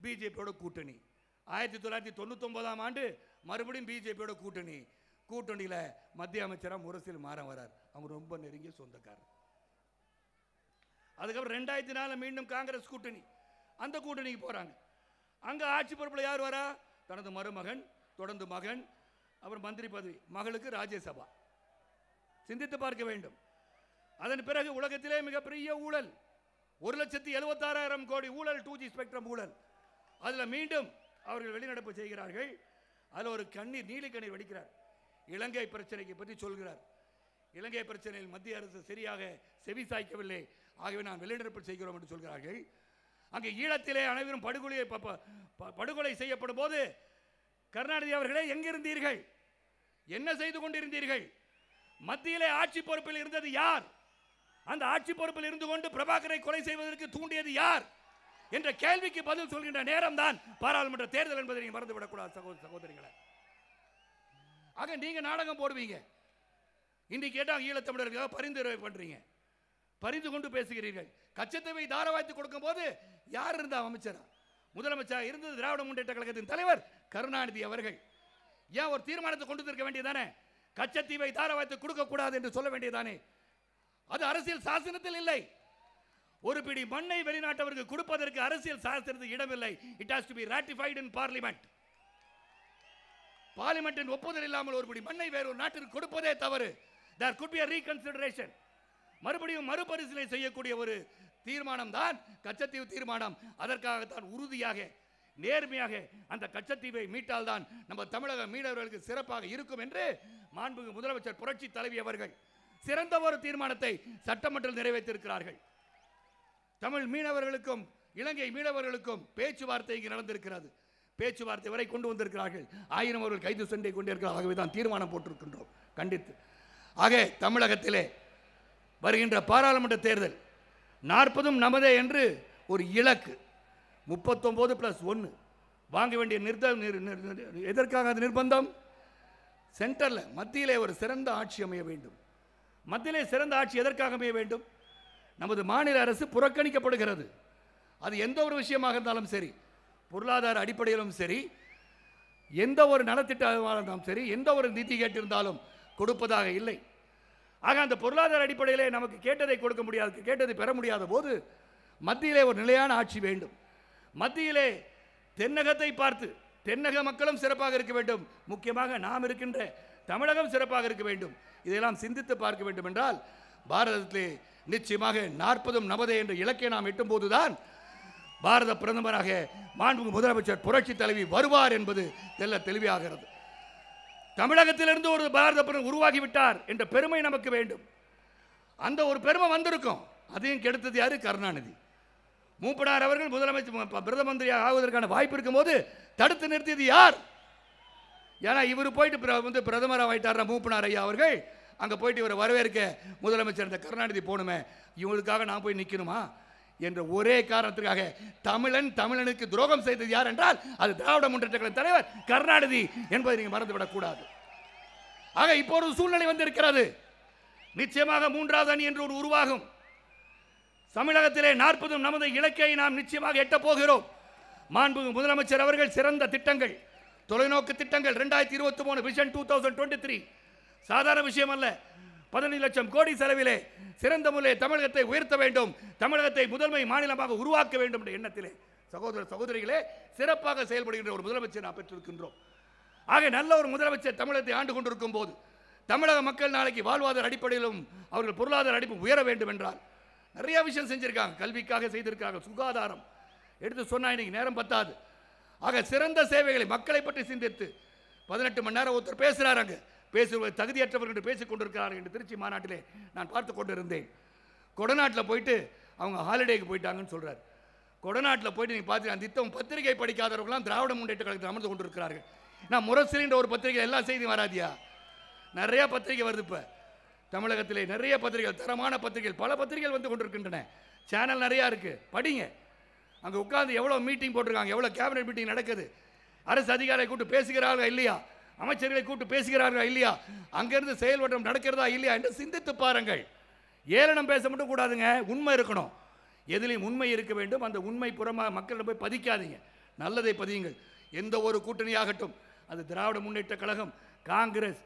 பிஜேபியோட கூட்டணி. 1999ஆம் ஆண்டு மறுபடியும் பிஜேபியோட கூட்டணியில் மத்திய அமைச்சராக முரசில் மாறன் வரார். அவங்க ரொம்ப நெருங்கிய சொந்தக்காரர். அதுக்கப்புறம் 2004 மீண்டும் காங்கிரஸ் கூட்டணி, அந்த கூட்டணிக்கு போறாங்க. அங்க ஆட்சி பொறுப்பில் யார் வரா? தனது மருமகன், தொடர்ந்து மகன், அப்புறம் மந்திரி பதவி, மகளுக்கு ராஜ்யசபா. சிந்தித்து பார்க்க வேண்டும். அதன் பிறகு உலகத்திலே மிகப்பெரிய ஊழல், 1,76,000 கோடி ஊழல், 2G ஸ்பெக்ட்ரம் ஊழல். அதில் மீண்டும் அவர்கள் வெளிநடப்பு செய்கிறார்கள். அதில் ஒரு கண்ணீர், நீலி கண்ணீர் வடிக்கிறார். இலங்கை பிரச்சனைக்கு பற்றி சொல்கிறார். இலங்கை பிரச்சனையில் மத்திய அரசு சரியாக செவிசாய்க்கவில்லை, ஆகவே நான் வெளிநடப்பு செய்கிறோம் என்று சொல்கிறார்கள். அங்கே ஈழத்திலே அனைவரும் படுகொலை செய்யப்படும் போது கருணாநிதி அவர்களே எங்கிருந்தீர்கள்? என்ன செய்து கொண்டிருந்தீர்கள்? மத்தியிலே ஆட்சி பொறுப்பில் இருந்தது யார்? அந்த ஆட்சி பொறுப்பில் இருந்து கொண்டு பிரபாகரை கொலை செய்வதற்கு தூண்டியது யார் என்ற கேள்விக்கு பதில் சொல்கின்ற நேரம் தான் பாராளுமன்ற தேர்தல் என்பதை நீங்க மறந்துவிடக்கூடாது சகோதரிகளை. ஆக நீங்க நாடகம் போடுவீங்க. இன்னைக்கு கேட்டால் ஈழத்தமிழர்களுக்காக பரிந்துரை பண்றீங்க, பரிந்து கொண்டு பேசுகிறீர்கள். கச்சத்தீவை தாரவாய்த்து கொடுக்கும் போது யார் இருந்தா அமைச்சரா? முதலமைச்சர் இருந்தது திராவிட முன்னேற்ற கழகத்தின் தலைவர் கருணாநிதி அவர்கள். ஏன் ஒரு தீர்மானத்தை கொண்டு இருக்க வேண்டியதானே? கச்சத்தீவை தாரவாய்த்து கொடுக்க கூடாது என்று சொல்ல வேண்டியதானே? அது அரசியல் சாசனத்தில் இல்லை. ஒரு பிடி மண்ணை வெளிநாட்டவருக்கு கொடுப்பதற்கு அரசியல் சாசனத்தில் இடமில்லை. It has to be ratified in parliament. பார்லிமெண்டின் ஒப்புதல் இல்லாமல் ஒரு பிடி மண்ணை வேறு ஒரு நாட்டிற்கு கொடுப்பதே தவறு. there could be a reconsideration. மறுபடியும் மறுபரிசீலனை செய்யக்கூடிய ஒரு தீர்மானம் தான் கச்சத்தீவு தீர்மானம். அதற்காகத்தான் உறுதியாக நேர்மையாக அந்த கச்சத்தீவை மீட்டால் தான் நம்ம தமிழக மீனவர்களுக்கு சிறப்பாக இருக்கும் என்று மாண்புமிகு முதலமைச்சர் புரட்சி தலைவி அவர்கள் சிறந்த ஒரு தீர்மானத்தை சட்டமன்றத்தில் நிறைவேற்றியிருக்கிறார்கள். தமிழ் மீனவர்களுக்கும் இலங்கை மீனவர்களுக்கும் பேச்சுவார்த்தை இங்கு நடந்திருக்கிறது. பேச்சுவார்த்தை வரை கொண்டு வந்திருக்கிறார்கள். 1000 அவர்கள் கைது சென்றை கொண்டிருக்கிறார்கள். ஆகவே தான் தீர்மானம் போட்டிருக்கின்றோம் கண்டித்து. ஆக தமிழகத்திலே வருகின்ற பாராளுமன்ற தேர்தல் 40 நமதே என்று ஒரு இலக்கு, 39+1 வாங்க வேண்டிய எதற்காக அது நிர்பந்தம்? சென்டர்ல மத்தியிலே ஒரு சிறந்த ஆட்சி அமைய வேண்டும். மத்தியிலே சிறந்த ஆட்சி எதற்காக அமைய வேண்டும்? நமது மாநில அரசு புறக்கணிக்கப்படுகிறது. அது எந்த ஒரு விஷயமாக இருந்தாலும் சரி, பொருளாதார அடிப்படையிலும் சரி, எந்த ஒரு நலத்திட்டமாக இருந்தாலும் சரி, எந்த ஒரு நிதி கேட்டிருந்தாலும் கொடுப்பதாக இல்லை. ஆக அந்த பொருளாதார அடிப்படையிலே நமக்கு கேட்டதை கொடுக்க முடியாது, கேட்டதை பெற முடியாத போது மத்தியிலே ஒரு நிலையான ஆட்சி வேண்டும். மத்தியிலே தென்னகத்தை பார்த்து தென்னக மக்களும் சிறப்பாக இருக்க வேண்டும். முக்கியமாக நாம் இருக்கின்ற தமிழகம் சிறப்பாக இருக்க வேண்டும். இதையெல்லாம் சிந்தித்து பார்க்க வேண்டும் என்றால் பாரதத்திலே நிச்சயமாக 40 நமதே என்ற இலக்கை நாம் எட்டும் போதுதான் பாரத பிரதமராக மாண்புமிகு முதலமைச்சர் புரட்சி தலைவி வருவார் என்பது தெளிவாகிறது. தமிழகத்திலிருந்து ஒரு பாரத பிரதமர் உருவாகிவிட்டார் என்ற பெருமை நமக்கு வேண்டும். அந்த ஒரு பெருமை வந்திருக்கும். அதையும் கெடுத்தது யாரு? கருணாநிதி. மூப்பனார் அவர்கள் முதலமைச்சர் பிரதம மந்திரியாக ஆகுவதற்கான வாய்ப்பு இருக்கும் போது தடுத்து நிறுத்தியது யார்? ஏன்னா இவர் போயிட்டு பிரதமராக ஆயிட்டார் மூப்பனார் ஐயா அவர்கள். அங்கே போயிட்டு இவரை வரவேற்க முதலமைச்சர் இந்த கருணாநிதி போகணுமே, இவங்களுக்காக நான் போய் நிற்கணுமா என்ற ஒரே காரணத்திற்காக தமிழனுக்கு துரோகம் செய்தது யார் என்றால் அது திராவிட முன்னேற்ற கழக தலைவர் கருணாநிதி என்பதை நீங்கள் மறந்துவிடக்கூடாது. ஆக இப்போ ஒரு சூழ்நிலை வந்திருக்கிறது. நிச்சயமாக 3வது அணி என்று ஒரு உருவாகும். தமிழகத்திலே 40 நமது இலக்கை நாம் நிச்சயமாக எட்டப் போகிறோம். மாண்புமிகு முதலமைச்சர் அவர்கள் சிறந்த திட்டங்கள், தொலைநோக்கு திட்டங்கள் 2023 விஷன் 2023 சாதாரண விஷயம் அல்ல. 15 லட்சம் கோடி செலவிலே சிறந்த முறையில் தமிழகத்தை உயர்த்த வேண்டும், தமிழகத்தை முதன்மை மாநிலமாக உருவாக்க வேண்டும் என்ற எண்ணத்திலே சகோதர சகோதரிகளே சிறப்பாக செயல்படுகின்ற ஒரு முதலமைச்சர் நாம் பெற்றிருக்கின்றோம். ஆக நல்ல ஒரு முதலமைச்சர் தமிழகத்தை ஆண்டு கொண்டிருக்கும் போது தமிழக மக்கள் நாளைக்கு வாழ்வாதார அடிப்படையிலும் அவர்கள் பொருளாதார அடிப்பு உயர வேண்டும் என்றால் நிறைய விஷயம் செஞ்சிருக்காங்க. கல்விக்காக செய்திருக்காங்க, சுகாதாரம் எடுத்து சொன்னா இன்னைக்கு நேரம் பத்தாது. ஆக சிறந்த சேவைகளை மக்களை பற்றி சிந்தித்து 18 மணி நேரம் ஒருத்தர் பேசுகிறாங்க, பேசுவது தகுதியற்றவர்கள் என்று பேசிக் கொண்டிருக்கிறார்கள் என்று திருச்சி மாநாட்டிலே நான் பார்த்து கொண்டிருந்தேன். கொடநாட்டில் போயிட்டு அவங்க ஹாலிடேக்கு போயிட்டாங்கன்னு சொல்கிறார். கொடநாட்டில் போயிட்டு நீங்கள் பார்த்து அந்த இத்தம் பத்திரிகை படிக்காதவர்களாம் திராவிட முன்னேற்ற கழகத்தில் அமர்ந்து கொண்டிருக்கிறார்கள். நான் முரசிலின்ற ஒரு பத்திரிகை எல்லா செய்தியும் வராதியா? நிறையா பத்திரிகை வருது. இப்போ தமிழகத்திலே நிறைய பத்திரிகைகள், தரமான பத்திரிகைகள், பல பத்திரிகைகள் வந்து கொண்டிருக்கின்றன. சேனல் நிறையா இருக்குது, படிங்க. அங்கே உட்காந்து எவ்வளோ மீட்டிங் போட்டிருக்காங்க, எவ்வளோ கேபினட் மீட்டிங் நடக்குது, அரசு அதிகாரிகளை கூட்டு பேசுகிறார்களா இல்லையா, அமைச்சர்களை கூட்டு பேசுகிறார்களா இல்லையா, அங்கிருந்து செயல்பட்டம் நடக்கிறதா இல்லையா என்று சிந்தித்து பாருங்கள். ஏளனம் பேச மட்டும் கூடாதுங்க, உண்மை இருக்கணும். எதிலையும் உண்மை இருக்க வேண்டும். அந்த உண்மை புறமாக மக்களிடம் போய் பதிக்காதீங்க. நல்லதை பதியுங்கள். எந்த ஒரு கூட்டணியாகட்டும், அது திராவிட முன்னேற்ற கழகம், காங்கிரஸ்,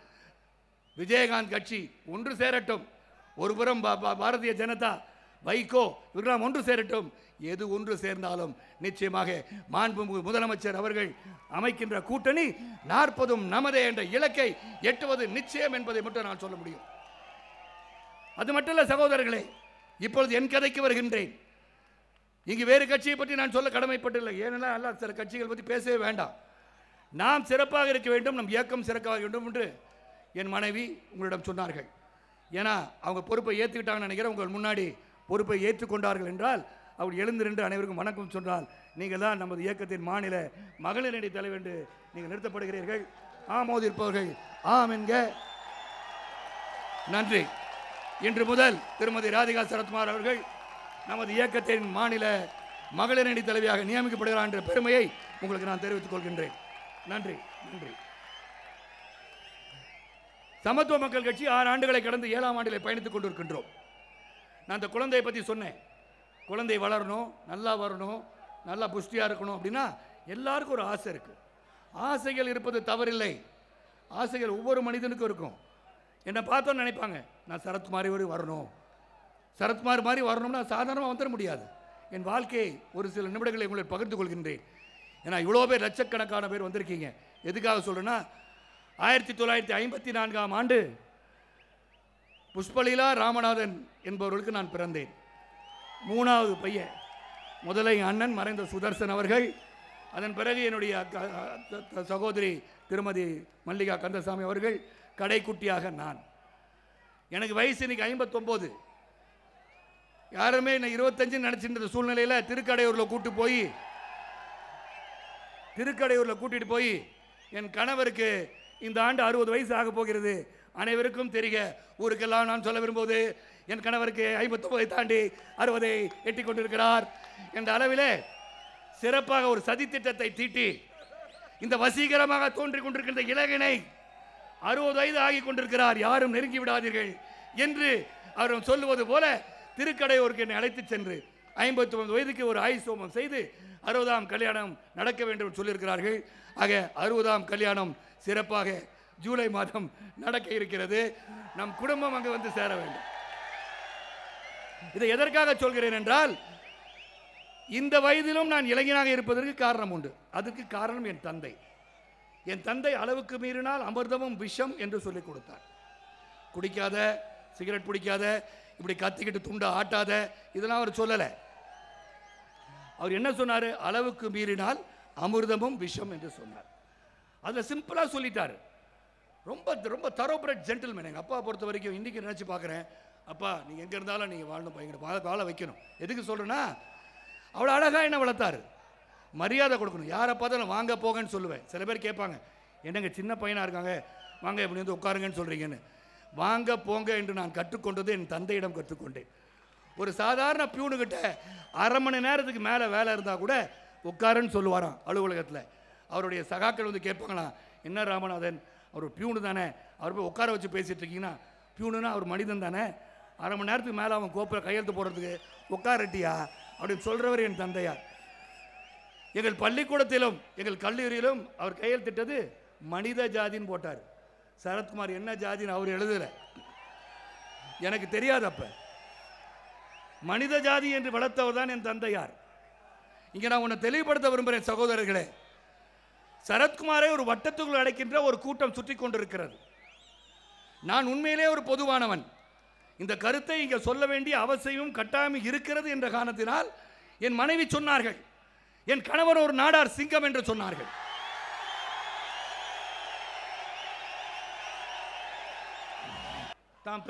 விஜயகாந்த் கட்சி ஒன்று சேரட்டும். ஒருபுறம் பாரதிய ஜனதா, வைகோ, இவர்களாம் ஒன்று சேரட்டும். எது ஒன்று சேர்ந்தாலும் நிச்சயமாக மாண்புமிகு முதலமைச்சர் அவர்கள் அமைக்கின்ற கூட்டணி 40 நமதே என்ற இலக்கை எட்டுவது நிச்சயம் என்பதை மட்டும் நான் சொல்ல முடியும். அது மட்டுமல்ல சகோதரர்களே, இப்பொழுது என் கதைக்கு வருகின்றேன். இங்கு வேறு கட்சியை பற்றி நான் சொல்ல கடமைப்பட்டில்லை. ஏனென்றால் அல்ல, சில கட்சிகள் பற்றி பேசவே வேண்டாம். நாம் சிறப்பாக இருக்க வேண்டும், நம் இயக்கம் சிறப்பாக வேண்டும் என்று என் மனைவி உங்களிடம் சொன்னார்கள். ஏன்னா அவங்க பொறுப்பை ஏற்றுக்கிட்டாங்கன்னு நினைக்கிறேன். உங்கள் முன்னாடி பொறுப்பை ஏற்றுக்கொண்டார்கள் என்றால் அவர் எழுந்து நின்று அனைவருக்கும் வணக்கம் சொன்னால் நீங்கள் தான் நமது இயக்கத்தின் மாநில மகளிர் அணி தலைவர் என்று நீங்கள் நிறுத்தப்படுகிறீர்கள். ஆமோதிருப்பவர்கள் ஆம் என்க. நன்றி. இன்று முதல் திருமதி ராதிகா சரத்குமார் அவர்கள் நமது இயக்கத்தின் மாநில மகளிர் அணி தலைவியாக நியமிக்கப்படுகிறார் என்ற பெருமையை உங்களுக்கு நான் தெரிவித்துக் கொள்கின்றேன். நன்றி. நன்றி. சமத்துவ மக்கள் கட்சி 6 ஆண்டுகளை கடந்து 7ஆம் ஆண்டில் பயணித்துக் கொண்டிருக்கின்றோம். நான் அந்த குழந்தையை பற்றி சொன்னேன். குழந்தை வளரணும், நல்லா வரணும், நல்லா புஷ்டியாக இருக்கணும் அப்படின்னா எல்லாருக்கும் ஒரு ஆசை இருக்குது. ஆசைகள் இருப்பது தவறில்லை. ஆசைகள் ஒவ்வொரு மனிதனுக்கும் இருக்கும். என்னை பார்த்தோன்னு நினைப்பாங்க, நான் சரத்குமார் வரணும், சரத்குமார் மாதிரி வரணும்னா சாதாரணமாக வந்துட முடியாது. என் வாழ்க்கையை ஒரு சில நிமிடங்களை உங்களை பகிர்ந்து கொள்கின்றேன். ஏன்னா இவ்வளோ பேர், லட்சக்கணக்கான பேர் வந்திருக்கீங்க. எதுக்காக சொல்கிறேன்னா, 1954ஆம் ஆண்டு புஷ்பலீலா ராமநாதன் என்பவர்களுக்கு நான் பிறந்தேன். 3வது பையன். முதல்ல என் அண்ணன் மறைந்த சுதர்சன் அவர்கள், அதன் பிறகு என்னுடைய சகோதரி திருமதி மல்லிகா கந்தசாமி அவர்கள், கடைக்குட்டியாக நான். எனக்கு வயசு இன்னைக்கு 59. யாருமே என்ன 25 நினச்சின்ற சூழ்நிலையில் திருக்கடையூரில் கூட்டிட்டு போய் என் கணவருக்கு இந்த ஆண்டு 60 வயசு ஆக போகிறது. அனைவருக்கும் தெரிக, ஊருக்கெல்லாம் நான் சொல்ல விரும்புவது, என் கணவருக்கு 59 தாண்டி 60 எட்டி கொண்டிருக்கிறார் என்ற அளவிலே சிறப்பாக ஒரு சதித்திட்டத்தை தீட்டி இந்த வசீகரமாக தோன்றிக் கொண்டிருக்கின்ற இளைஞனை 60 வயது ஆகி கொண்டிருக்கிறார், யாரும் நெருங்கி விடாதீர்கள் என்று அவர் சொல்லுவது போல திருக்கடையூருக்கு என்னை அழைத்து சென்று 59 வயதுக்கு ஒரு ஆயுசோமம் செய்து 60ஆம் கல்யாணம் நடக்க வேண்டும் சொல்லியிருக்கிறார்கள். ஆக 60ஆம் கல்யாணம் சிறப்பாக ஜூலை மாதம் நடக்க இருக்கிறது. நம் குடும்பம் அங்கு வந்து சேர வேண்டும். இதை எதற்காக சொல்கிறேன் என்றால், இந்த வயதிலும் நான் இளைஞனாக இருப்பதற்கு காரணம் உண்டு. அதற்கு காரணம் என் தந்தை. என் தந்தை அளவுக்கு மீறினால் அமிர்தமும் விஷம் என்று சொல்லிக் கொடுத்தார். குடிக்காத, சிகரெட் பிடிக்காத, இப்படி கத்திக்கிட்டு துண்டை ஆட்டாத, இதெல்லாம் அவர் சொல்லலை. அவர் என்ன சொன்னார்? அளவுக்கு மீறினால் அமிர்தமும் விஷம் என்று சொன்னார். அதில் சிம்பிளாக சொல்லிட்டார். ரொம்ப ரொம்ப தரோபிரட் ஜென்டில்மேன். எங்கள் அப்பா பொறுத்த வரைக்கும் இன்றைக்கி நினச்சி பார்க்குறேன், அப்பா நீங்கள் எங்கே இருந்தாலும் நீங்கள் வாழணும், பையன் வாழ வைக்கணும். எதுக்கு சொல்கிறேன்னா, அவ்வளோ அழகாக என்ன வளர்த்தாரு. மரியாதை கொடுக்கணும். யாரை பார்த்தாலும் வாங்க போங்கன்னு சொல்லுவேன். சில பேர் கேட்பாங்க, என்னங்க சின்ன பையனாக இருக்காங்க, வாங்க இப்படி வந்து உட்காருங்கன்னு சொல்கிறீங்கன்னு. வாங்க போங்க என்று நான் கற்றுக்கொண்டது என் தந்தையிடம் கற்றுக்கொண்டேன். ஒரு சாதாரண பியூனுக்கிட்ட 1/2 மணி நேரத்துக்கு மேலே வேலை இருந்தால் கூட உட்காருன்னு சொல்லுவாராம் அலுவலகத்தில். அவருடைய சகாக்கள் வந்து கேட்பாங்களாம், என்ன ராமநாதன், அவர் பியூனு தானே, அவர் போய் உட்கார வச்சு பேசிகிட்டு இருக்கீங்கன்னா, பியூனுன்னா அவர் மனிதன் தானே, 1/2 மணி நேரத்துக்கு மேலே அவன் கோப்பில் கையெழுத்து போடுறதுக்கு உட்காரட்டியா அப்படின்னு சொல்கிறவர் என் தந்தையார். எங்கள் பள்ளிக்கூடத்திலும் எங்கள் கல்லூரியிலும் அவர் கையெழுத்திட்டது மனித ஜாதின்னு போட்டார். சரத்குமார் என்ன ஜாதின்னு அவர் எழுதலை, எனக்கு தெரியாது. அப்போ மனித ஜாதி என்று வளர்த்தவர் தான் என் தந்தையார். இங்கே நான் உன்னை தெளிவுபடுத்த விரும்புகிறேன் சகோதரர்களே. சரத்குமாரை ஒரு வட்டத்துக்குள் அடைக்கின்ற ஒரு கூட்டம் சுற்றி கொண்டிருக்கிறது. நான் உண்மையிலே ஒரு பொதுவானவன். இந்த கருத்தை இங்கே சொல்ல வேண்டிய அவசியம் கட்டாயம் இருக்கிறது என்ற காரணத்தினால் என் மனைவி சொன்னார்கள், என் கணவர் ஒரு நாடார் சிங்கம் என்று சொன்னார்கள். தாம்